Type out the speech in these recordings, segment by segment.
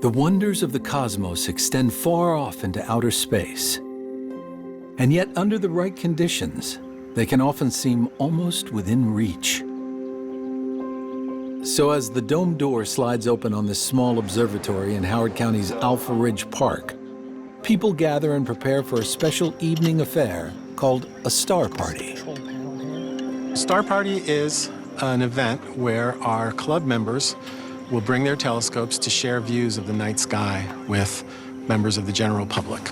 The wonders of the cosmos extend far off into outer space. And yet, under the right conditions, they can often seem almost within reach. So as the dome door slides open on this small observatory in Howard County's Alpha Ridge Park, people gather and prepare for a special evening affair called a star party. Star Party is an event where our club members will bring their telescopes to share views of the night sky with members of the general public.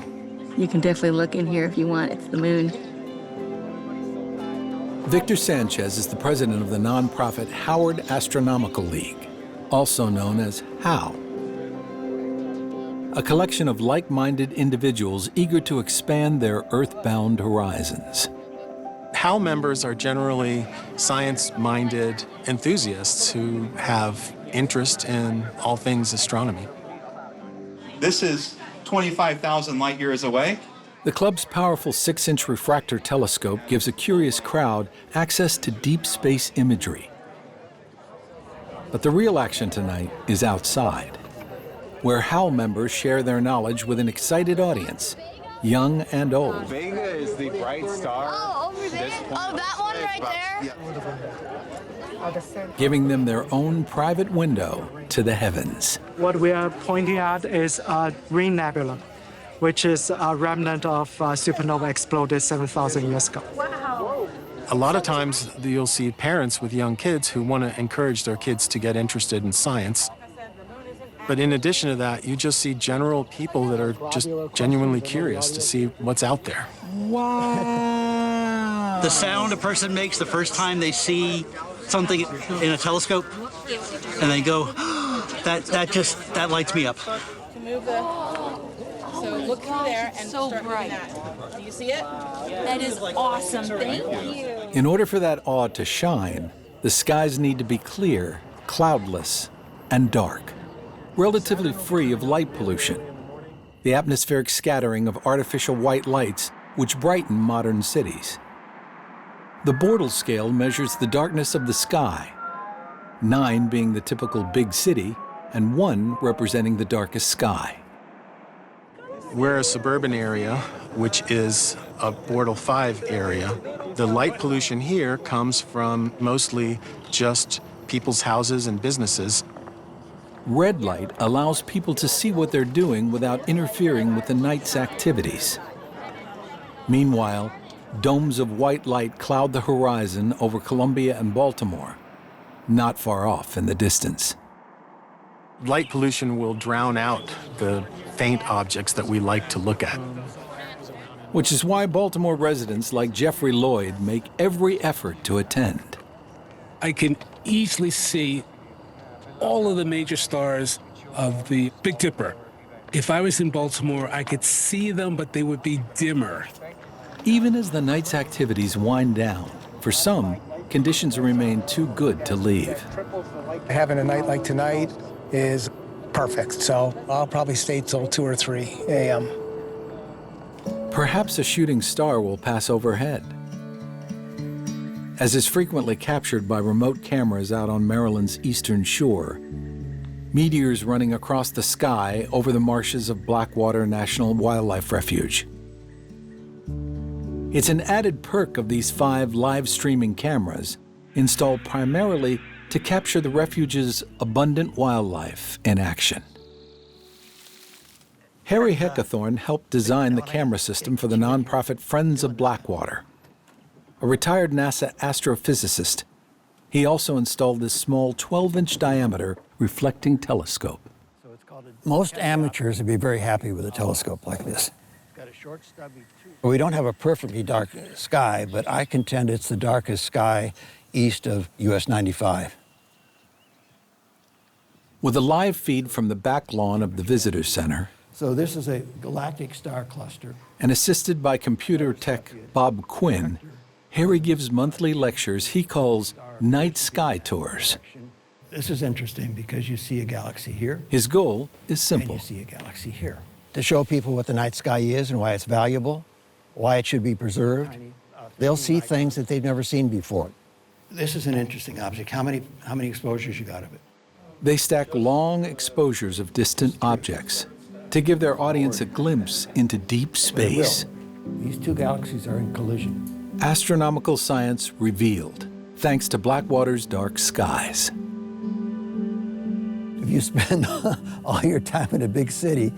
You can definitely look in here if you want. It's the moon. Victor Sanchez is the president of the nonprofit Howard Astronomical League, also known as HOW, a collection of like-minded individuals eager to expand their earthbound horizons. HOW members are generally science-minded enthusiasts who have interest in all things astronomy. This is 25,000 light years away. The club's powerful 6-inch refractor telescope gives a curious crowd access to deep space imagery. But the real action tonight is outside, where HOW members share their knowledge with an excited audience, young and old. Vega is the bright star. Oh, over there? Oh, that one right there? Giving them their own private window to the heavens. What we are pointing at is a ring nebula, which is a remnant of supernova exploded 7,000 years ago. A lot of times you'll see parents with young kids who want to encourage their kids to get interested in science. But in addition to that, you just see general people that are just genuinely curious to see what's out there. Wow! The sound a person makes the first time they see something in a telescope, and they go, that lights me up. So look through there and so start bright. moving that. Do you see it? That is awesome. Thank you. In order for that awe to shine, the skies need to be clear, cloudless, and dark, relatively free of light pollution, the atmospheric scattering of artificial white lights which brighten modern cities. The Bortle scale measures the darkness of the sky, 9 being the typical big city, and 1 representing the darkest sky. We're a suburban area, which is a Bortle 5 area. The light pollution here comes from mostly just people's houses and businesses. Red light allows people to see what they're doing without interfering with the night's activities. Meanwhile, domes of white light cloud the horizon over Columbia and Baltimore, not far off in the distance. Light pollution will drown out the faint objects that we like to look at. Which is why Baltimore residents like Jeffrey Lloyd make every effort to attend. I can easily see all of the major stars of the Big Dipper. If I was in Baltimore, I could see them, but they would be dimmer. Even as the night's activities wind down, for some, conditions remain too good to leave. Having a night like tonight is perfect, so I'll probably stay till 2 or 3 a.m. Perhaps a shooting star will pass overhead. As is frequently captured by remote cameras out on Maryland's eastern shore, meteors running across the sky over the marshes of Blackwater National Wildlife Refuge. It's an added perk of these 5 live streaming cameras, installed primarily to capture the refuge's abundant wildlife in action. Harry Heckathorn helped design the camera system for the nonprofit Friends of Blackwater. A retired NASA astrophysicist, he also installed this small 12-inch diameter reflecting telescope. Most amateurs would be very happy with a telescope like this. We don't have a perfectly dark sky, but I contend it's the darkest sky east of US 95. With a live feed from the back lawn of the Visitor Center, So this is a galactic star cluster. and assisted by computer tech Bob Quinn, Harry gives monthly lectures he calls night sky tours. This is interesting because you see a galaxy here. His goal is And simple. you see a galaxy here. To show people what the night sky is and why it's valuable, why it should be preserved. They'll see things that they've never seen before. This is an interesting object. How many exposures you got of it? They stack long exposures of distant objects to give their audience a glimpse into deep space. These two galaxies are in collision. Astronomical science revealed, thanks to Blackwater's dark skies. If you spend all your time in a big city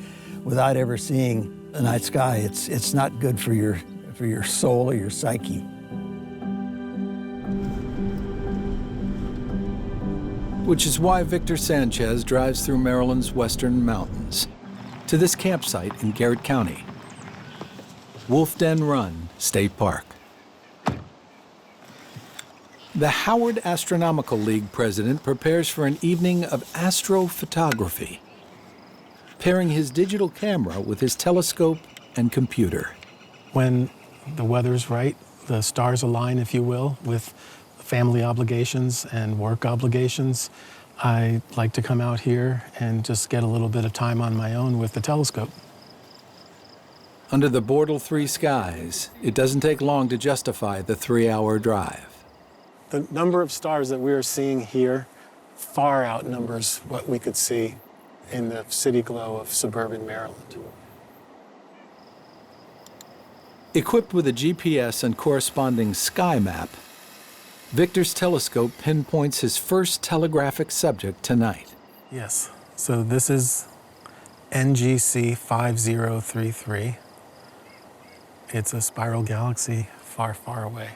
without ever seeing the night sky, it's not good for your soul or your psyche. Which is why Victor Sanchez drives through Maryland's western mountains to this campsite in Garrett County, Wolf Den Run State Park. The Howard Astronomical League president prepares for an evening of astrophotography, pairing his digital camera with his telescope and computer. When the weather's right, the stars align, if you will, with family obligations and work obligations, I like to come out here and just get a little bit of time on my own with the telescope. Under the Bortle 3 skies, it doesn't take long to justify the 3-hour drive. The number of stars that we are seeing here far outnumbers what we could see in the city glow of suburban Maryland. Equipped with a GPS and corresponding sky map, Victor's telescope pinpoints his first telegraphic subject tonight. Yes, so this is NGC 5033. It's a spiral galaxy far, far away.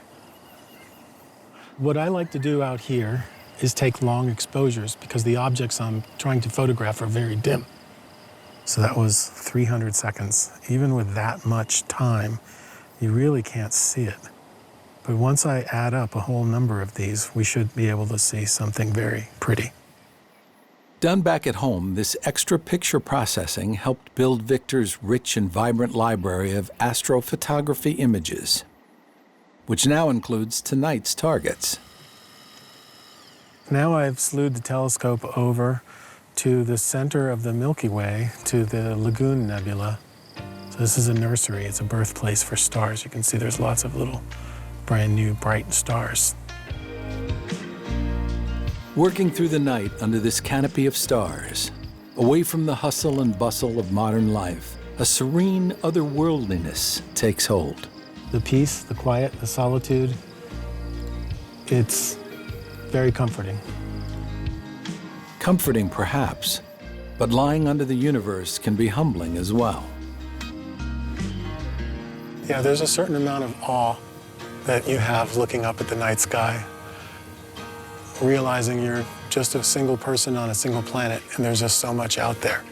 What I like to do out here is take long exposures because the objects I'm trying to photograph are very dim. So that was 300 seconds. Even with that much time, you really can't see it. But once I add up a whole number of these, we should be able to see something very pretty. Done back at home, this extra picture processing helped build Victor's rich and vibrant library of astrophotography images, which now includes tonight's targets. Now I've slewed the telescope over to the center of the Milky Way, to the Lagoon Nebula. So this is a nursery. It's a birthplace for stars. You can see there's lots of little brand new bright stars. Working through the night under this canopy of stars, away from the hustle and bustle of modern life, a serene otherworldliness takes hold. The peace, the quiet, the solitude, it's very comforting. Comforting, perhaps, but lying under the universe can be humbling as well. Yeah, there's a certain amount of awe that you have looking up at the night sky, realizing you're just a single person on a single planet, and there's just so much out there.